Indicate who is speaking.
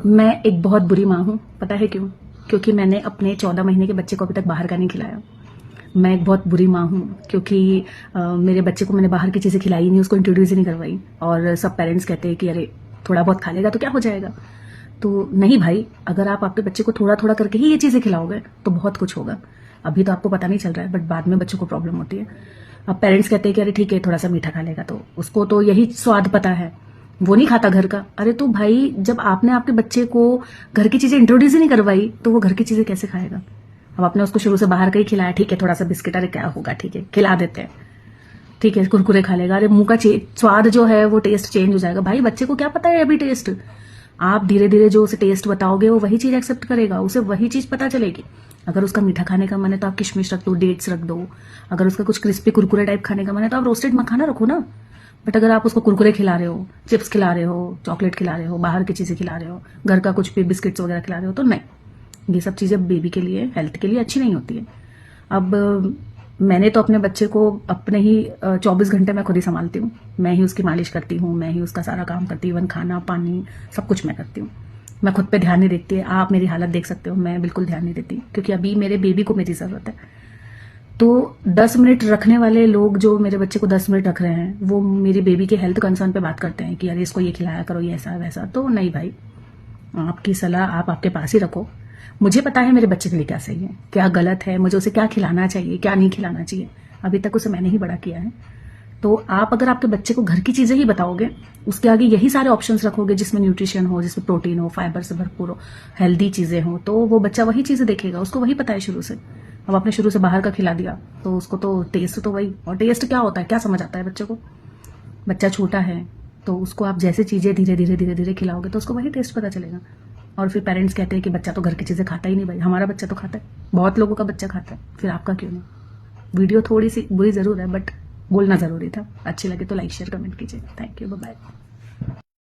Speaker 1: मैं एक बहुत बुरी माँ हूँ। पता है क्यों? क्योंकि मैंने अपने 14 महीने के बच्चे को अभी तक बाहर का नहीं खिलाया। मैं एक बहुत बुरी माँ हूँ क्योंकि मेरे बच्चे को मैंने बाहर की चीज़ें खिलाई नहीं, उसको इंट्रोड्यूस ही नहीं करवाई। और सब पेरेंट्स कहते हैं कि अरे थोड़ा बहुत खा लेगा तो क्या हो जाएगा। तो नहीं भाई, अगर आप आपके बच्चे को थोड़ा थोड़ा करके ही ये चीज़ें खिलाओगे तो बहुत कुछ होगा। अभी तो आपको पता नहीं चल रहा है, बट बाद में बच्चों को प्रॉब्लम होती है। अब पेरेंट्स कहते हैं कि अरे ठीक है थोड़ा सा मीठा खा लेगा, तो उसको तो यही स्वाद पता है, वो नहीं खाता घर का। अरे तो भाई, जब आपने आपके बच्चे को घर की चीजें इंट्रोड्यूस ही नहीं करवाई तो वो घर की चीजें कैसे खाएगा। अब आपने उसको शुरू से बाहर का ही खिलाया, ठीक है थोड़ा सा बिस्किट, अरे क्या होगा, ठीक है खिला देते हैं, ठीक है कुरकुरे खा लेगा, अरे मुंह का स्वाद जो है वो टेस्ट चेंज हो जाएगा। भाई बच्चे को क्या पता है अभी टेस्ट। आप धीरे धीरे जो उसे टेस्ट बताओगे वो वही चीज एक्सेप्ट करेगा, उसे वही चीज पता चलेगी। अगर उसका मीठा खाने का मन है तो आप किशमिश रख दो, डेट्स रख दो। अगर उसका कुछ क्रिस्पी कुरकुरे टाइप खाने का मन है तो आप रोस्टेड मखाना रखो ना। बट अगर आप उसको कुरकुरे खिला रहे हो, चिप्स खिला रहे हो, चॉकलेट खिला रहे हो, बाहर की चीजें खिला रहे हो, घर का कुछ भी बिस्किट्स वगैरह खिला रहे हो, तो नहीं, ये सब चीजें बेबी के लिए, हेल्थ के लिए अच्छी नहीं होती है। अब मैंने तो अपने बच्चे को अपने ही 24 घंटे मैं खुद ही संभालती हूँ। मैं ही उसकी मालिश करती हूँ, मैं ही उसका सारा काम करती हूँ, इवन खाना पानी सब कुछ मैं करती हूँ। मैं खुद पे ध्यान नहीं देती है। आप मेरी हालत देख सकते हो, मैं बिल्कुल ध्यान नहीं देती क्योंकि अभी मेरे बेबी को मेरी जरूरत है। तो 10 मिनट रखने वाले लोग जो मेरे बच्चे को 10 मिनट रख रहे हैं, वो मेरी बेबी के हेल्थ कंसर्न पे बात करते हैं कि अरे इसको ये खिलाया करो, ये ऐसा वैसा। तो नहीं भाई, आपकी सलाह आप आपके पास ही रखो। मुझे पता है मेरे बच्चे के लिए क्या सही है, क्या गलत है, मुझे उसे क्या खिलाना चाहिए, क्या नहीं खिलाना चाहिए। अभी तक उसे मैंने ही बड़ा किया है। तो आप अगर आपके बच्चे को घर की चीजें ही बताओगे, उसके आगे यही सारे ऑप्शंस रखोगे जिसमें न्यूट्रिशन हो, जिसमें प्रोटीन हो, फाइबर से भरपूर हो, हेल्दी चीजें हो, तो वो बच्चा वही चीजें देखेगा, उसको वही पता है शुरू से। अब आपने शुरू से बाहर का खिला दिया तो उसको तो टेस्ट तो वही, और टेस्ट क्या होता है क्या समझ आता है बच्चे को। बच्चा छोटा है तो उसको आप जैसे चीजें धीरे धीरे धीरे धीरे खिलाओगे तो उसको वही टेस्ट पता चलेगा। और फिर पेरेंट्स कहते हैं कि बच्चा तो घर की चीजें खाता ही नहीं। भाई हमारा बच्चा तो खाता है, बहुत लोगों का बच्चा खाता है, फिर आपका क्यों नहीं। वीडियो थोड़ी सी बुरी जरूर है बट बोलना जरूरी था। अच्छी लगे तो लाइक शेयर कमेंट कीजिए। Thank you, bye bye.